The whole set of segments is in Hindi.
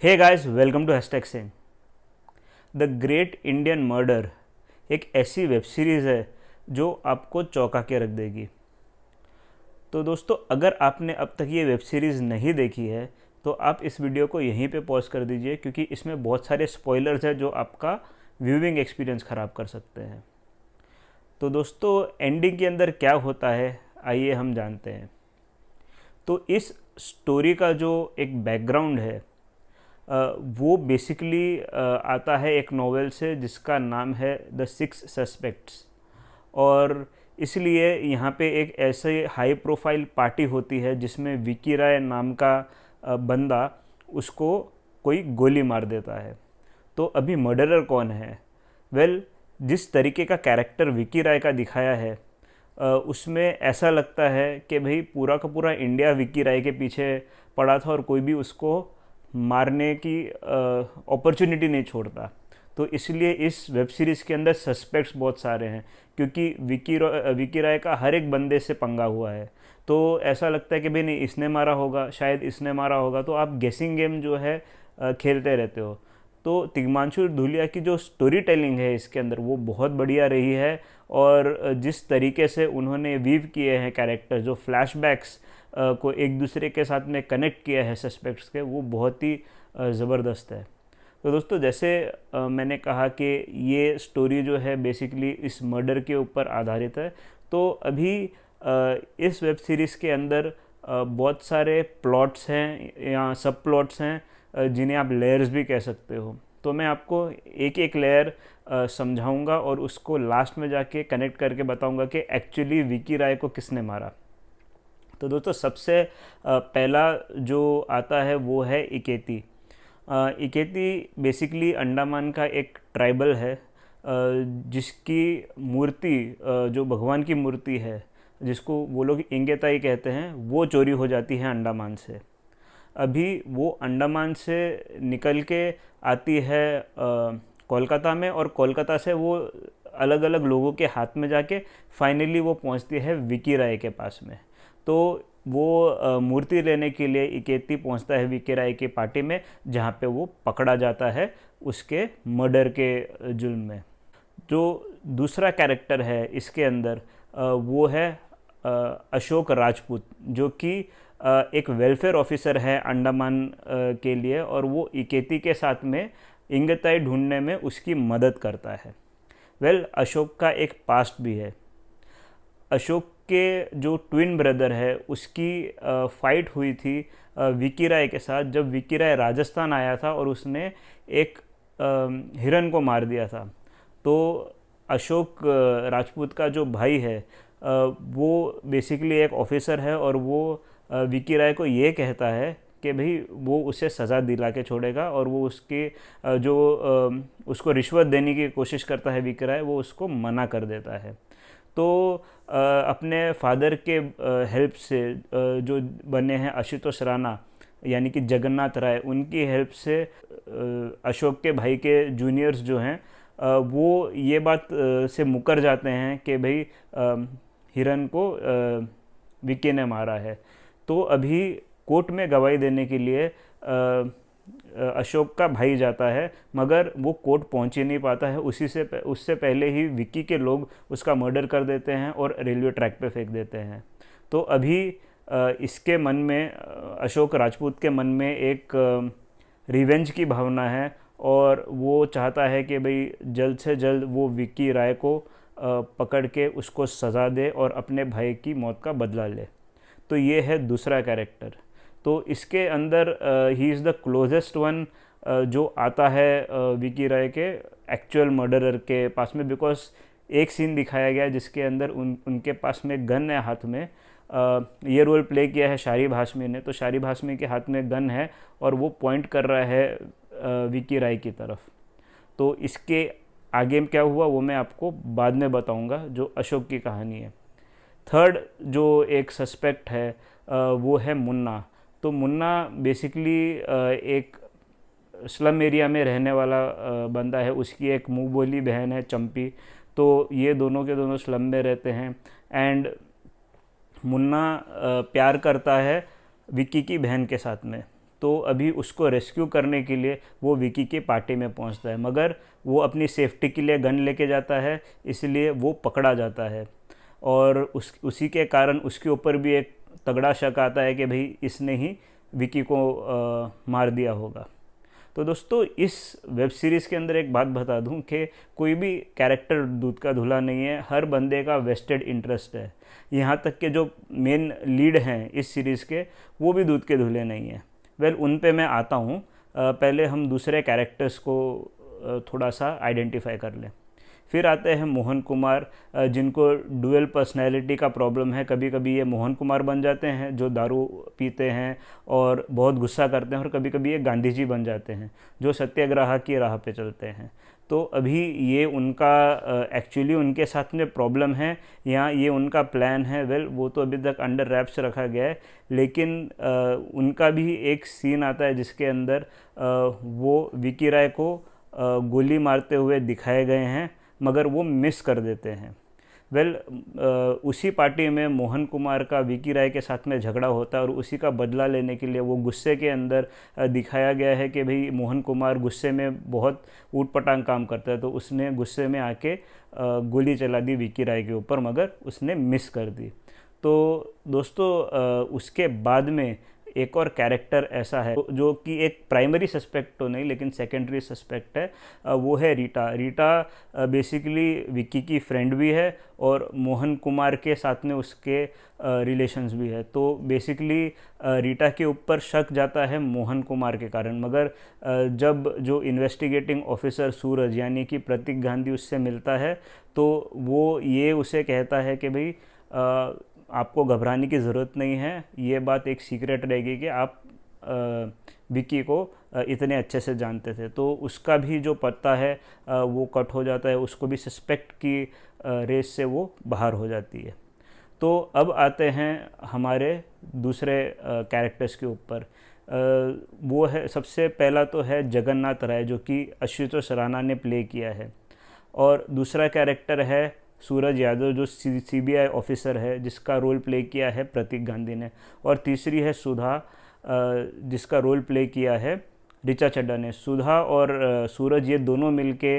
Hey guys, welcome to hashtag Sen. The great Indian murder एक ऐसी वेब सीरीज़ है जो आपको चौंका के रख देगी। तो दोस्तों, अगर आपने अब तक ये वेब सीरीज़ नहीं देखी है तो आप इस वीडियो को यहीं पे पॉज कर दीजिए, क्योंकि इसमें बहुत सारे स्पॉयलर्स हैं जो आपका व्यूइंग एक्सपीरियंस ख़राब कर सकते हैं। तो दोस्तों, एंडिंग के अंदर क्या होता है, आइए हम जानते हैं। तो इस स्टोरी का जो एक बैकग्राउंड है वो बेसिकली आता है एक नॉवेल से जिसका नाम है द सिक्स सस्पेक्ट्स। और इसलिए यहाँ पे एक ऐसे हाई प्रोफाइल पार्टी होती है जिसमें विकी राय नाम का बंदा उसको कोई गोली मार देता है। तो अभी मर्डरर कौन है? वेल, जिस तरीके का कैरेक्टर विकी राय का दिखाया है उसमें ऐसा लगता है कि भाई पूरा का पूरा इंडिया विकी राय के पीछे पड़ा था और कोई भी उसको मारने की अपॉर्चुनिटी नहीं छोड़ता। तो इसलिए इस वेब सीरीज़ के अंदर सस्पेक्ट्स बहुत सारे हैं, क्योंकि विकी राय का हर एक बंदे से पंगा हुआ है। तो ऐसा लगता है कि भाई नहीं, इसने मारा होगा, शायद इसने मारा होगा। तो आप गेसिंग गेम जो है खेलते रहते हो। तो तिग्मांशु धूलिया की जो स्टोरी टेलिंग है इसके अंदर वो बहुत बढ़िया रही है। और जिस तरीके से उन्होंने वीव किए हैं कैरेक्टर, जो फ्लैशबैक्स को एक दूसरे के साथ में कनेक्ट किया है सस्पेक्ट्स के, वो बहुत ही ज़बरदस्त है। तो दोस्तों, जैसे मैंने कहा कि ये स्टोरी जो है बेसिकली इस मर्डर के ऊपर आधारित है। तो अभी इस वेब सीरीज़ के अंदर बहुत सारे प्लॉट्स हैं या सब प्लॉट्स हैं जिन्हें आप लेयर्स भी कह सकते हो। तो मैं आपको एक एक लेयर समझाऊंगा और उसको लास्ट में जाके कनेक्ट करके बताऊंगा कि एक्चुअली विकी राय को किसने मारा। तो दोस्तों, सबसे पहला जो आता है वो है इकेती। इकेती बेसिकली अंडमान का एक ट्राइबल है जिसकी मूर्ति, जो भगवान की मूर्ति है जिसको वो लोग इंगेताई कहते हैं, वो चोरी हो जाती है अंडमान से। अभी वो अंडमान से निकल के आती है कोलकाता में, और कोलकाता से वो अलग अलग लोगों के हाथ में जाके फाइनली वो पहुंचती है विकी राय के पास में। तो वो मूर्ति लेने के लिए इकेती पहुंचता है विकी राय की पार्टी में, जहाँ पे वो पकड़ा जाता है उसके मर्डर के जुल्म में। जो दूसरा कैरेक्टर है इसके अंदर वो है अशोक राजपूत, जो कि एक वेलफेयर ऑफिसर है अंडमान के लिए, और वो इकेती के साथ में इंगताई ढूंढने में उसकी मदद करता है। वेल, अशोक का एक पास्ट भी है। अशोक के जो ट्विन ब्रदर है उसकी फाइट हुई थी विकी राय के साथ, जब विकी राय राजस्थान आया था और उसने एक हिरन को मार दिया था। तो अशोक राजपूत का जो भाई है वो बेसिकली एक ऑफिसर है, और वो विकी राय को ये कहता है कि भाई वो उसे सज़ा दिला के छोड़ेगा, और वो उसकी जो उसको रिश्वत देने की कोशिश करता है विकी राय, वो उसको मना कर देता है। तो अपने फादर के हेल्प से जो बने हैं आशुतोष राणा यानी कि जगन्नाथ राय, उनकी हेल्प से अशोक के भाई के जूनियर्स जो हैं वो ये बात से मुकर जाते हैं कि भाई हिरन को विकी ने मारा है। तो अभी कोर्ट में गवाही देने के लिए अशोक का भाई जाता है, मगर वो कोर्ट पहुंच ही नहीं पाता है। उससे पहले ही विकी के लोग उसका मर्डर कर देते हैं और रेलवे ट्रैक पे फेंक देते हैं। तो अभी इसके मन में, अशोक राजपूत के मन में एक रिवेंज की भावना है, और वो चाहता है कि भाई जल्द से जल्द वो विकी राय को पकड़ के उसको सज़ा दे और अपने भाई की मौत का बदला ले। तो ये है दूसरा कैरेक्टर। तो इसके अंदर he is the closest one जो आता है विकी राय के एक्चुअल मर्डरर के पास में, बिकॉज एक सीन दिखाया गया जिसके अंदर उनके पास में गन है हाथ में। ये रोल प्ले किया है शारिब हाशमी ने। तो शारिब हाशमी के हाथ में गन है और वो पॉइंट कर रहा है विकी राय की तरफ। तो इसके आगे क्या हुआ वो मैं आपको बाद में बताऊंगा, जो अशोक की कहानी है। थर्ड जो एक सस्पेक्ट है वो है मुन्ना। तो मुन्ना बेसिकली एक स्लम एरिया में रहने वाला बंदा है। उसकी एक मुँह बोली बहन है चंपी। तो ये दोनों के दोनों स्लम में रहते हैं, एंड मुन्ना प्यार करता है विक्की की बहन के साथ में। तो अभी उसको रेस्क्यू करने के लिए वो विकी की पार्टी में पहुंचता है, मगर वो अपनी सेफ्टी के लिए गन लेके जाता है, इसलिए वो पकड़ा जाता है। और उसी के कारण उसके ऊपर भी एक तगड़ा शक आता है कि भाई इसने ही विकी को मार दिया होगा। तो दोस्तों, इस वेब सीरीज़ के अंदर एक बात बता दूं कि कोई भी कैरेक्टर दूध का धुला नहीं है, हर बंदे का वेस्टेड इंटरेस्ट है। यहाँ तक के जो मेन लीड हैं इस सीरीज़ के, वो भी दूध के धुले नहीं हैं। वेल, उन पे मैं आता हूँ। पहले हम दूसरे कैरेक्टर्स को थोड़ा सा आइडेंटिफाई कर लें। फिर आते हैं मोहन कुमार, जिनको डुअल पर्सनैलिटी का प्रॉब्लम है। कभी कभी ये मोहन कुमार बन जाते हैं जो दारू पीते हैं और बहुत गुस्सा करते हैं, और कभी कभी ये गांधी जी बन जाते हैं जो सत्याग्रह की राह पे चलते हैं। तो अभी ये उनका एक्चुअली उनके साथ में प्रॉब्लम है या ये उनका प्लान है, वेल वो तो अभी तक अंडर रैप्स रखा गया है। लेकिन उनका भी एक सीन आता है जिसके अंदर वो विकी राय को गोली मारते हुए दिखाए गए हैं, मगर वो मिस कर देते हैं। वेल, उसी पार्टी में मोहन कुमार का विकी राय के साथ में झगड़ा होता है, और उसी का बदला लेने के लिए वो गुस्से के अंदर दिखाया गया है कि भाई मोहन कुमार गुस्से में बहुत ऊटपटांग काम करता है, तो उसने गुस्से में आके गोली चला दी विकी राय के ऊपर, मगर उसने मिस कर दी। तो दोस्तों, उसके बाद में एक और कैरेक्टर ऐसा है जो कि एक प्राइमरी सस्पेक्ट तो नहीं लेकिन सेकेंडरी सस्पेक्ट है, वो है रीटा। रीटा बेसिकली विक्की की फ्रेंड भी है और मोहन कुमार के साथ में उसके रिलेशंस भी है। तो बेसिकली रीटा के ऊपर शक जाता है मोहन कुमार के कारण, मगर जब जो इन्वेस्टिगेटिंग ऑफिसर सूरज यानी कि प्रतीक गांधी उससे मिलता है, तो वो ये उसे कहता है कि भाई आपको घबराने की ज़रूरत नहीं है, ये बात एक सीक्रेट रहेगी कि आप विक्की को इतने अच्छे से जानते थे। तो उसका भी जो पत्ता है वो कट हो जाता है, उसको भी सस्पेक्ट की रेस से वो बाहर हो जाती है। तो अब आते हैं हमारे दूसरे कैरेक्टर्स के ऊपर। वो है, सबसे पहला तो है जगन्नाथ राय, जो कि आशुतोष राणा ने प्ले किया है। और दूसरा कैरेक्टर है सूरज यादव, जो सीबीआई ऑफिसर है, जिसका रोल प्ले किया है प्रतीक गांधी ने। और तीसरी है सुधा, जिसका रोल प्ले किया है ऋचा चड्ढा ने। सुधा और सूरज ये दोनों मिलके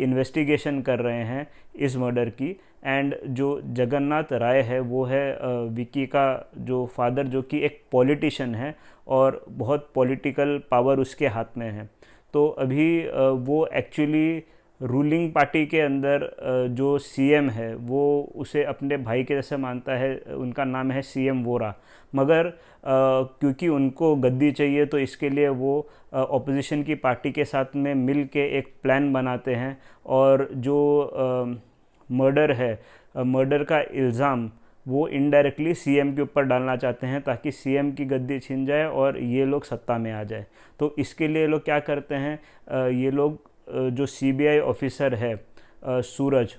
इन्वेस्टिगेशन कर रहे हैं इस मर्डर की। एंड जो जगन्नाथ राय है वो है विक्की का जो फादर, जो कि एक पॉलिटिशियन है और बहुत पॉलिटिकल पावर उसके हाथ में है। तो अभी वो एक्चुअली रूलिंग पार्टी के अंदर जो सीएम है वो उसे अपने भाई के जैसे मानता है, उनका नाम है सीएम वोरा। मगर क्योंकि उनको गद्दी चाहिए, तो इसके लिए वो ऑपोजिशन की पार्टी के साथ में मिल के एक प्लान बनाते हैं, और जो मर्डर है, मर्डर का इल्ज़ाम वो इनडायरेक्टली सीएम के ऊपर डालना चाहते हैं, ताकि सीएम की गद्दी छिन जाए और ये लोग सत्ता में आ जाए। तो इसके लिए लोग क्या करते हैं, ये लोग जो सीबीआई ऑफिसर है सूरज,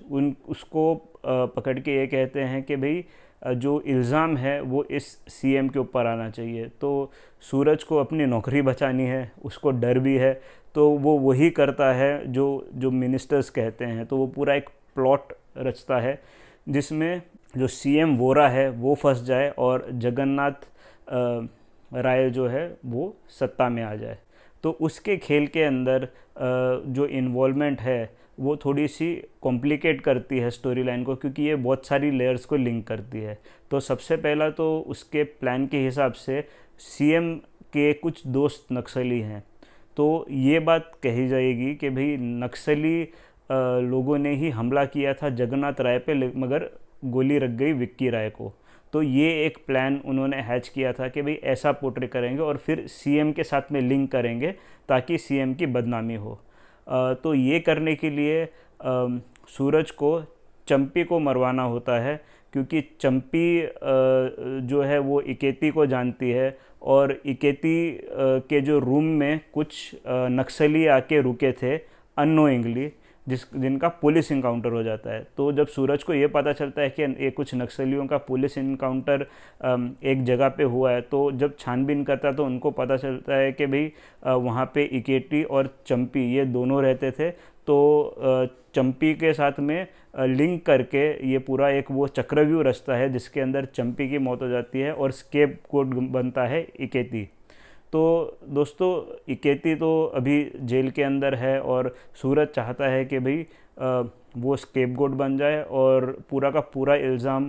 उसको पकड़ के ये कहते हैं कि भाई जो इल्ज़ाम है वो इस सीएम के ऊपर आना चाहिए। तो सूरज को अपनी नौकरी बचानी है, उसको डर भी है, तो वो वही करता है जो मिनिस्टर्स कहते हैं। तो वो पूरा एक प्लॉट रचता है जिसमें जो सीएम वोरा है वो फंस जाए और जगन्नाथ राय जो है वो सत्ता में आ जाए। तो उसके खेल के अंदर जो इन्वॉल्वमेंट है वो थोड़ी सी कॉम्प्लिकेट करती है स्टोरी लाइन को, क्योंकि ये बहुत सारी लेयर्स को लिंक करती है। तो सबसे पहला तो उसके प्लान के हिसाब से सीएम के कुछ दोस्त नक्सली हैं। तो ये बात कही जाएगी कि भाई नक्सली लोगों ने ही हमला किया था जगन्नाथ राय पे, मगर गोली लग गई विक्की राय को। तो ये एक प्लान उन्होंने हैच किया था कि भाई ऐसा पोर्ट्रे करेंगे और फिर सीएम के साथ में लिंक करेंगे ताकि सीएम की बदनामी हो। तो ये करने के लिए सूरज को चंपी को मरवाना होता है, क्योंकि चंपी जो है वो इकेती को जानती है, और इकेती के जो रूम में कुछ नक्सली आके रुके थे अननोइंगली, जिनका पुलिस इनकाउंटर हो जाता है। तो जब सूरज को ये पता चलता है कि ये कुछ नक्सलियों का पुलिस इनकाउंटर एक जगह पे हुआ है, तो जब छानबीन करता है तो उनको पता चलता है कि भाई वहाँ पे इकेटी और चंपी ये दोनों रहते थे। तो चंपी के साथ में लिंक करके ये पूरा एक वो चक्रव्यूह रचता है जिसके अंदर चंपी की मौत हो जाती है और स्केप कोड बनता है इकेती। तो दोस्तों इकेती तो अभी जेल के अंदर है और सूरज चाहता है कि भाई वो स्केपगोट बन जाए और पूरा का पूरा इल्ज़ाम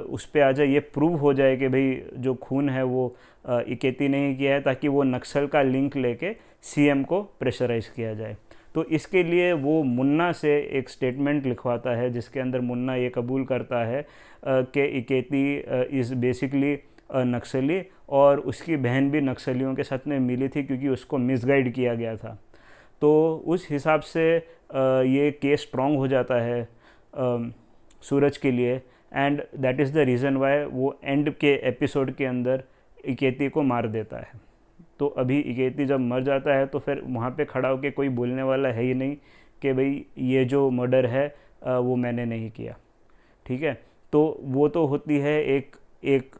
उस पे आ जाए, ये प्रूव हो जाए कि भाई जो खून है वो इकेती ने ही किया है, ताकि वो नक्सल का लिंक लेके सीएम को प्रेशराइज किया जाए। तो इसके लिए वो मुन्ना से एक स्टेटमेंट लिखवाता है जिसके अंदर मुन्ना ये कबूल करता है कि इकेती इज़ बेसिकली नक्सली और उसकी बहन भी नक्सलियों के साथ में मिली थी क्योंकि उसको मिसगाइड किया गया था। तो उस हिसाब से ये केस स्ट्रॉन्ग हो जाता है सूरज के लिए, and that is the reason Y वो एंड के एपिसोड के अंदर इकेती को मार देता है। तो अभी इकेती जब मर जाता है तो फिर वहाँ पे खड़ा होकर कोई बोलने वाला है ही नहीं कि भाई ये जो मर्डर है वो मैंने नहीं किया। ठीक है, तो वो तो होती है एक एक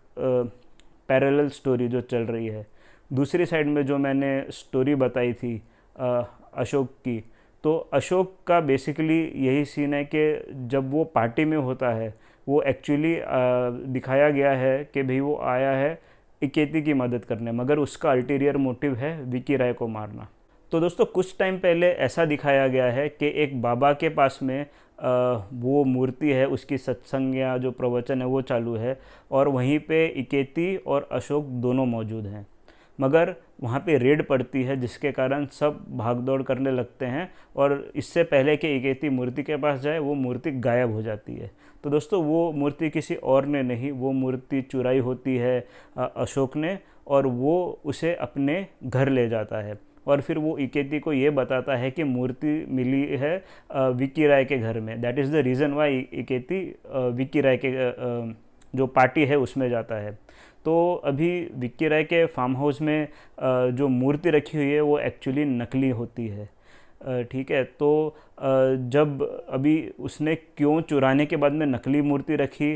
पैरेलल स्टोरी जो चल रही है। दूसरी साइड में जो मैंने स्टोरी बताई थी अशोक की, तो अशोक का बेसिकली यही सीन है कि जब वो पार्टी में होता है वो एक्चुअली दिखाया गया है कि भाई वो आया है इकेती की मदद करने, मगर उसका अल्टीरियर मोटिव है विकी राय को मारना। तो दोस्तों कुछ टाइम पहले ऐसा दिखाया गया है कि एक बाबा के पास में वो मूर्ति है, उसकी सत्संग या जो प्रवचन है वो चालू है और वहीं पे इकेती और अशोक दोनों मौजूद हैं, मगर वहाँ पे रेड पड़ती है जिसके कारण सब भाग दौड़ करने लगते हैं और इससे पहले कि इकेती मूर्ति के पास जाए वो मूर्ति गायब हो जाती है। तो दोस्तों वो मूर्ति किसी और ने नहीं, वो मूर्ति चुराई होती है अशोक ने और वो उसे अपने घर ले जाता है और फिर वो इकेती को ये बताता है कि मूर्ति मिली है विकी राय के घर में। That is the reason why इकेती विकी राय के जो पार्टी है उसमें जाता है। तो अभी विक्की राय के फार्म हाउस में जो मूर्ति रखी हुई है वो एक्चुअली नकली होती है। ठीक है, तो जब अभी उसने क्यों चुराने के बाद में नकली मूर्ति रखी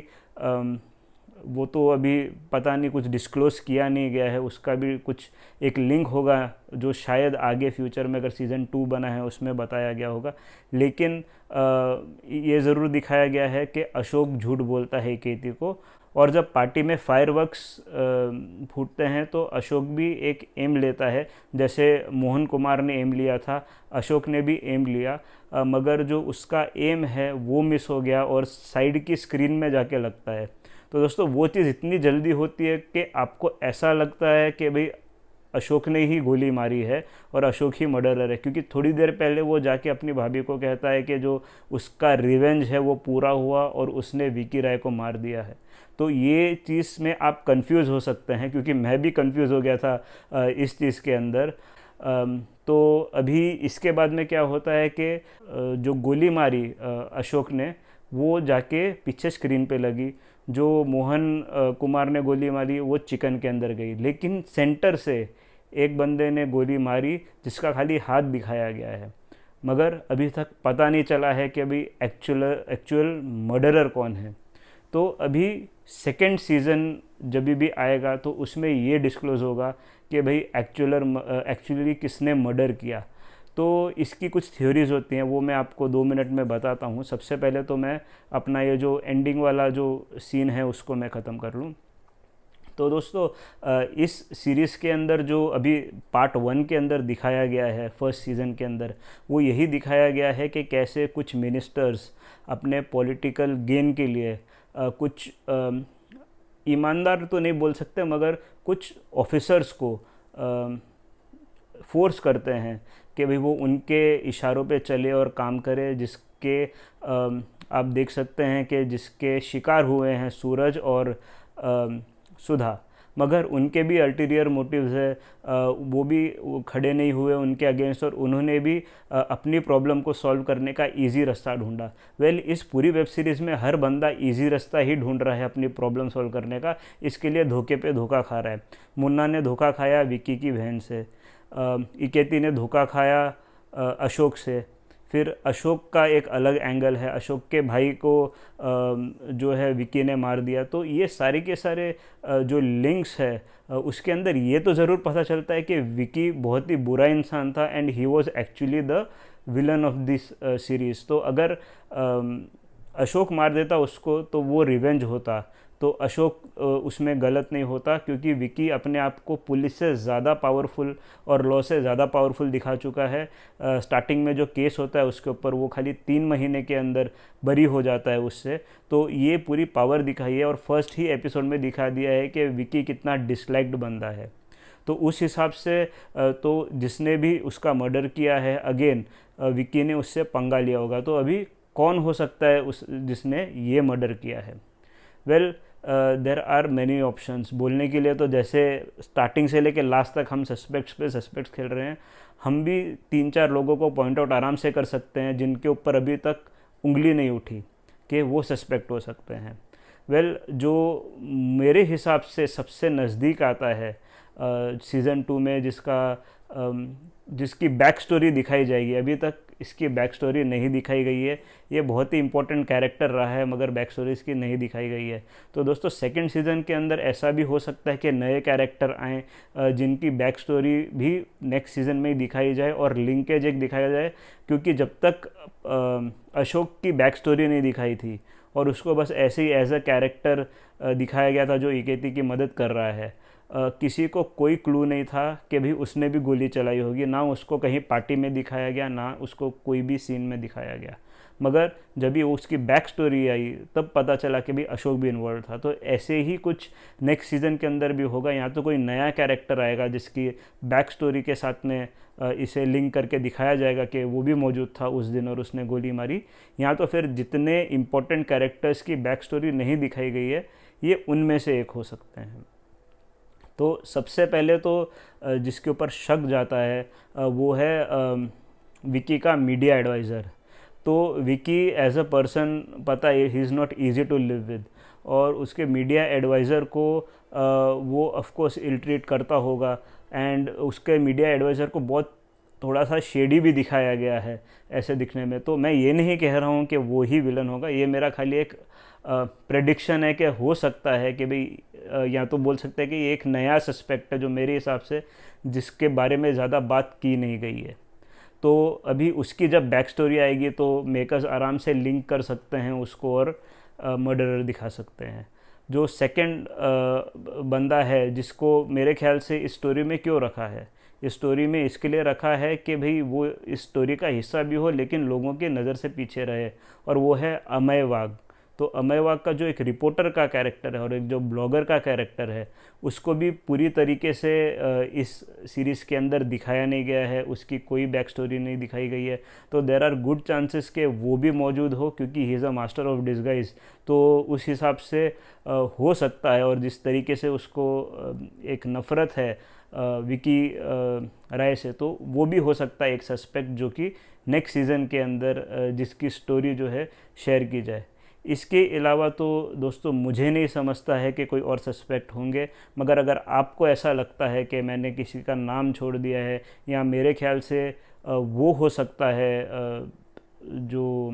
वो तो अभी पता नहीं, कुछ डिस्क्लोज़ किया नहीं गया है, उसका भी कुछ एक लिंक होगा जो शायद आगे फ्यूचर में अगर सीज़न 2 बना है उसमें बताया गया होगा। लेकिन ये ज़रूर दिखाया गया है कि अशोक झूठ बोलता है इकेती को, और जब पार्टी में फायरवर्क्स फूटते हैं तो अशोक भी एक एम लेता है, जैसे मोहन कुमार ने एम लिया था अशोक ने भी एम लिया, मगर जो उसका एम है वो मिस हो गया और साइड की स्क्रीन में जाके लगता है। तो दोस्तों वो चीज़ इतनी जल्दी होती है कि आपको ऐसा लगता है कि भाई अशोक ने ही गोली मारी है और अशोक ही मर्डरर है, क्योंकि थोड़ी देर पहले वो जाके अपनी भाभी को कहता है कि जो उसका रिवेंज है वो पूरा हुआ और उसने विकी राय को मार दिया है। तो ये चीज़ में आप कंफ्यूज हो सकते हैं, क्योंकि मैं भी कंफ्यूज हो गया था इस चीज़ के अंदर। तो अभी इसके बाद में क्या होता है कि जो गोली मारी अशोक ने वो जाके पीछे स्क्रीन पे लगी, जो मोहन कुमार ने गोली मारी वो चिकन के अंदर गई, लेकिन सेंटर से एक बंदे ने गोली मारी जिसका खाली हाथ दिखाया गया है, मगर अभी तक पता नहीं चला है कि अभी एक्चुअल मर्डरर कौन है। तो अभी सेकेंड सीज़न जब भी आएगा तो उसमें ये डिस्क्लोज़ होगा कि भाई एक्चुअली किसने मर्डर किया। तो इसकी कुछ थ्योरीज़ होती हैं, वो मैं आपको 2 मिनट में बताता हूँ। सबसे पहले तो मैं अपना ये जो एंडिंग वाला जो सीन है उसको मैं ख़त्म कर लूँ। तो दोस्तों इस सीरीज़ के अंदर जो अभी पार्ट 1 के अंदर दिखाया गया है फर्स्ट सीज़न के अंदर, वो यही दिखाया गया है कि कैसे कुछ मिनिस्टर्स अपने पॉलिटिकल गेन के लिए कुछ ईमानदार तो नहीं बोल सकते मगर कुछ ऑफिसर्स को फोर्स करते हैं कि भाई वो उनके इशारों पे चले और काम करे, जिसके आप देख सकते हैं कि जिसके शिकार हुए हैं सूरज और सुधा, मगर उनके भी अल्टीरियर मोटिव्स है, वो भी खड़े नहीं हुए उनके अगेंस्ट और उन्होंने भी अपनी प्रॉब्लम को सॉल्व करने का इजी रास्ता ढूंढा। इस पूरी वेब सीरीज़ में हर बंदा इजी रास्ता ही ढूंढ रहा है अपनी प्रॉब्लम सॉल्व करने का, इसके लिए धोखे पे धोखा खा रहा है। मुन्ना ने धोखा खाया विक्की की बहन से, इकेती ने धोखा खाया अशोक से, फिर अशोक का एक अलग एंगल है, अशोक के भाई को जो है विक्की ने मार दिया। तो ये सारे के सारे जो लिंक्स है उसके अंदर ये तो ज़रूर पता चलता है कि विक्की बहुत ही बुरा इंसान था and he was actually the villain of this series. तो अगर अशोक मार देता उसको तो वो रिवेंज होता, तो अशोक उसमें गलत नहीं होता, क्योंकि विकी अपने आप को पुलिस से ज़्यादा पावरफुल और लॉ से ज़्यादा पावरफुल दिखा चुका है। स्टार्टिंग में जो केस होता है उसके ऊपर वो खाली 3 महीने के अंदर बरी हो जाता है उससे। तो ये पूरी पावर दिखाई है और फर्स्ट ही एपिसोड में दिखा दिया है कि विकी कितना डिसलाइक्ड बंदा है। तो उस हिसाब से तो जिसने भी उसका मर्डर किया है, अगेन विकी ने उससे पंगा लिया होगा। तो अभी कौन हो सकता है उस जिसने ये मर्डर किया है? Well, there are many options बोलने के लिए। तो जैसे स्टार्टिंग से लेकर लास्ट तक हम सस्पेक्ट्स पे सस्पेक्ट्स खेल रहे हैं, हम भी 3-4 लोगों को पॉइंट आउट आराम से कर सकते हैं जिनके ऊपर अभी तक उंगली नहीं उठी कि वो सस्पेक्ट हो सकते हैं। वेल, जो मेरे हिसाब से सबसे नज़दीक आता है सीज़न 2 में, जिसकी बैक स्टोरी दिखाई जाएगी, अभी तक इसकी बैक स्टोरी नहीं दिखाई गई है। ये बहुत ही इंपॉर्टेंट कैरेक्टर रहा है मगर बैक स्टोरी इसकी नहीं दिखाई गई है। तो दोस्तों, सेकंड सीज़न के अंदर ऐसा भी हो सकता है कि नए कैरेक्टर आएँ जिनकी बैक स्टोरी भी नेक्स्ट सीज़न में ही दिखाई जाए और लिंकेज एक दिखाया जाए, क्योंकि जब तक अशोक की बैक स्टोरी नहीं दिखाई थी और उसको बस ऐसे ही एज अ कैरेक्टर दिखाया गया था जो इकेती की मदद कर रहा है, किसी को कोई क्लू नहीं था कि भाई उसने भी गोली चलाई होगी। ना उसको कहीं पार्टी में दिखाया गया, ना उसको कोई भी सीन में दिखाया गया। मगर जब भी उसकी बैक स्टोरी आई तब पता चला कि भाई अशोक भी इन्वॉल्व था। तो ऐसे ही कुछ नेक्स्ट सीज़न के अंदर भी होगा। यहाँ तो कोई नया कैरेक्टर आएगा जिसकी बैक स्टोरी के साथ में इसे लिंक करके दिखाया जाएगा कि वो भी मौजूद था उस दिन और उसने गोली मारी। यहाँ तो फिर जितने इम्पोर्टेंट कैरेक्टर्स की बैक स्टोरी नहीं दिखाई गई है, ये उनमें से एक हो सकते हैं। तो सबसे पहले तो जिसके ऊपर शक जाता है वो है विकी का मीडिया एडवाइज़र। तो विकी एज अ पर्सन, पता है, he is not easy to live with, और उसके मीडिया एडवाइज़र को वो ऑफ कोर्स इल ट्रीट करता होगा। एंड उसके मीडिया एडवाइज़र को बहुत थोड़ा सा शेडी भी दिखाया गया है ऐसे दिखने में। तो मैं ये नहीं कह रहा हूँ कि वो ही विलन होगा, ये मेरा खाली एक प्रेडिक्शन है कि हो सकता है कि भाई या तो बोल सकते हैं कि ये एक नया सस्पेक्ट है जो मेरे हिसाब से जिसके बारे में ज़्यादा बात की नहीं गई है। तो अभी उसकी जब बैक स्टोरी आएगी तो मेकर्स आराम से लिंक कर सकते हैं उसको और मर्डरर दिखा सकते हैं। जो सेकंड बंदा है जिसको मेरे ख्याल से इस स्टोरी में क्यों रखा है, इस स्टोरी में इसके लिए रखा है कि भाई वो इस स्टोरी का हिस्सा भी हो लेकिन लोगों की नज़र से पीछे रहे, और वो है अमय वाघ। तो अमय वाघ का जो एक रिपोर्टर का कैरेक्टर है और एक जो ब्लॉगर का कैरेक्टर है, उसको भी पूरी तरीके से इस सीरीज़ के अंदर दिखाया नहीं गया है, उसकी कोई बैक स्टोरी नहीं दिखाई गई है। तो देर आर गुड चांसेस के वो भी मौजूद हो, क्योंकि he is a master of disguise. तो उस हिसाब से हो सकता है। और जिस तरीके से उसको एक नफ़रत है विकी राय से, तो वो भी हो सकता है एक सस्पेक्ट जो कि नेक्स्ट सीज़न के अंदर जिसकी स्टोरी जो है शेयर की जाए। इसके अलावा तो दोस्तों मुझे नहीं समझता है कि कोई और सस्पेक्ट होंगे। मगर अगर आपको ऐसा लगता है कि मैंने किसी का नाम छोड़ दिया है, या मेरे ख्याल से वो हो सकता है जो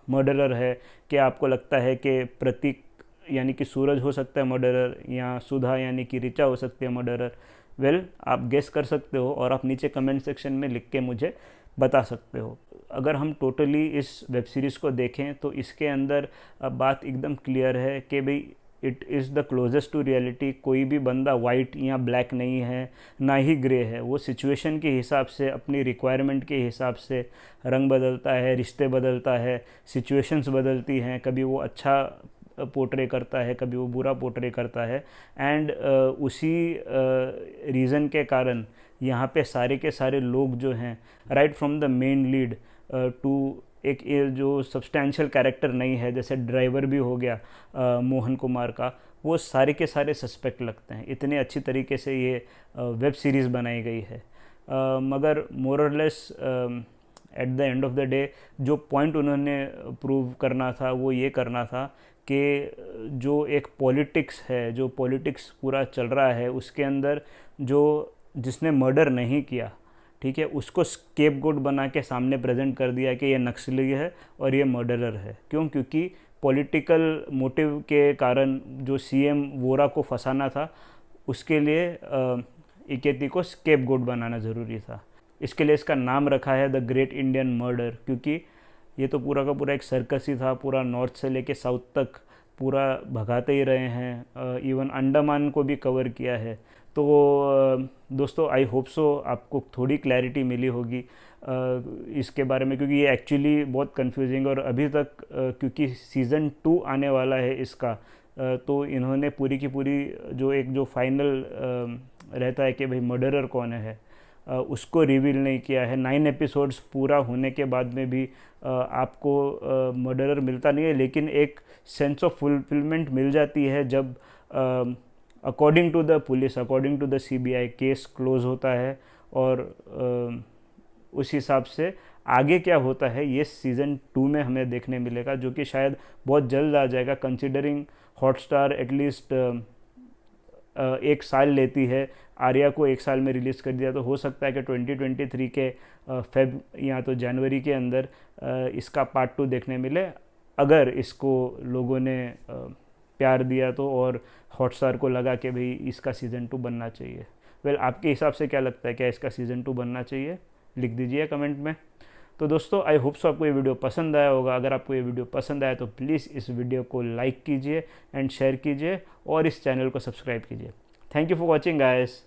मर्डरर है, कि आपको लगता है कि प्रतीक यानी कि सूरज हो सकता है मर्डरर, या सुधा यानी कि ऋचा हो सकती है मर्डरर, वेल, आप गेस कर सकते हो और आप नीचे कमेंट सेक्शन में लिख के मुझे बता सकते हो। अगर हम टोटली इस वेब सीरीज़ को देखें तो इसके अंदर बात एकदम क्लियर है कि भाई it is the closest to reality. कोई भी बंदा वाइट या ब्लैक नहीं है, ना ही ग्रे है। वो सिचुएशन के हिसाब से, अपनी रिक्वायरमेंट के हिसाब से रंग बदलता है, रिश्ते बदलता है, सिचुएशंस बदलती हैं। कभी वो अच्छा पोर्ट्रे करता है, कभी वो बुरा पोर्ट्रे करता है। एंड उसी रीज़न के कारण यहाँ पे सारे के सारे लोग जो हैं, right from the main lead to एक जो सब्सटैंशियल कैरेक्टर नहीं है, जैसे ड्राइवर भी हो गया मोहन कुमार का, वो सारे के सारे सस्पेक्ट लगते हैं। इतने अच्छी तरीके से ये वेब सीरीज़ बनाई गई है। मगर मोर और less at the end of the day जो पॉइंट उन्होंने प्रूव करना था वो ये करना था कि जो एक पॉलिटिक्स है, जो पॉलिटिक्स पूरा चल रहा है, उसके अंदर जो जिसने मर्डर नहीं किया, ठीक है, उसको स्केपगोट बना के सामने प्रेजेंट कर दिया कि ये नक्सली है और ये मर्डरर है। क्यों? क्योंकि पॉलिटिकल मोटिव के कारण जो सीएम वोरा को फंसाना था, उसके लिए इकेती को स्केपगोट बनाना ज़रूरी था। इसके लिए इसका नाम रखा है द ग्रेट इंडियन मर्डर, क्योंकि ये तो पूरा का पूरा एक सर्कस ही था। पूरा नॉर्थ से लेके साउथ तक पूरा भगाते ही रहे हैं, इवन अंडमान को भी कवर किया है। तो दोस्तों आई होप सो आपको थोड़ी क्लैरिटी मिली होगी इसके बारे में, क्योंकि ये एक्चुअली बहुत कंफ्यूजिंग, और अभी तक क्योंकि सीज़न 2 आने वाला है इसका, तो इन्होंने पूरी की पूरी जो फाइनल रहता है कि भाई मर्डरर कौन है, उसको रिवील नहीं किया है। 9 एपिसोड्स पूरा होने के बाद में भी आपको मर्डरर मिलता नहीं है, लेकिन एक सेंस ऑफ फुलफिलमेंट मिल जाती है जब according to the police, according to the CBI, case close होता है, और उस हिसाब से आगे क्या होता है ये सीज़न 2 में हमें देखने मिलेगा, जो कि शायद बहुत जल्द आ जाएगा, कंसिडरिंग हॉटस्टार एटलीस्ट 1 साल लेती है। आर्या को 1 साल में रिलीज़ कर दिया, तो हो सकता है कि 2023 के फेब या तो जनवरी के अंदर इसका पार्ट 2 देखने मिले, अगर इसको लोगों ने प्यार दिया तो, और हॉटस्टार को लगा कि भाई इसका सीज़न 2 बनना चाहिए। वेल, आपके हिसाब से क्या लगता है, क्या इसका सीज़न 2 बनना चाहिए? लिख दीजिए कमेंट में। तो दोस्तों आई होप सो आपको ये वीडियो पसंद आया होगा। अगर आपको ये वीडियो पसंद आया तो प्लीज़ इस वीडियो को लाइक कीजिए एंड शेयर कीजिए, और इस चैनल को सब्सक्राइब कीजिए। Thank you for watching guys.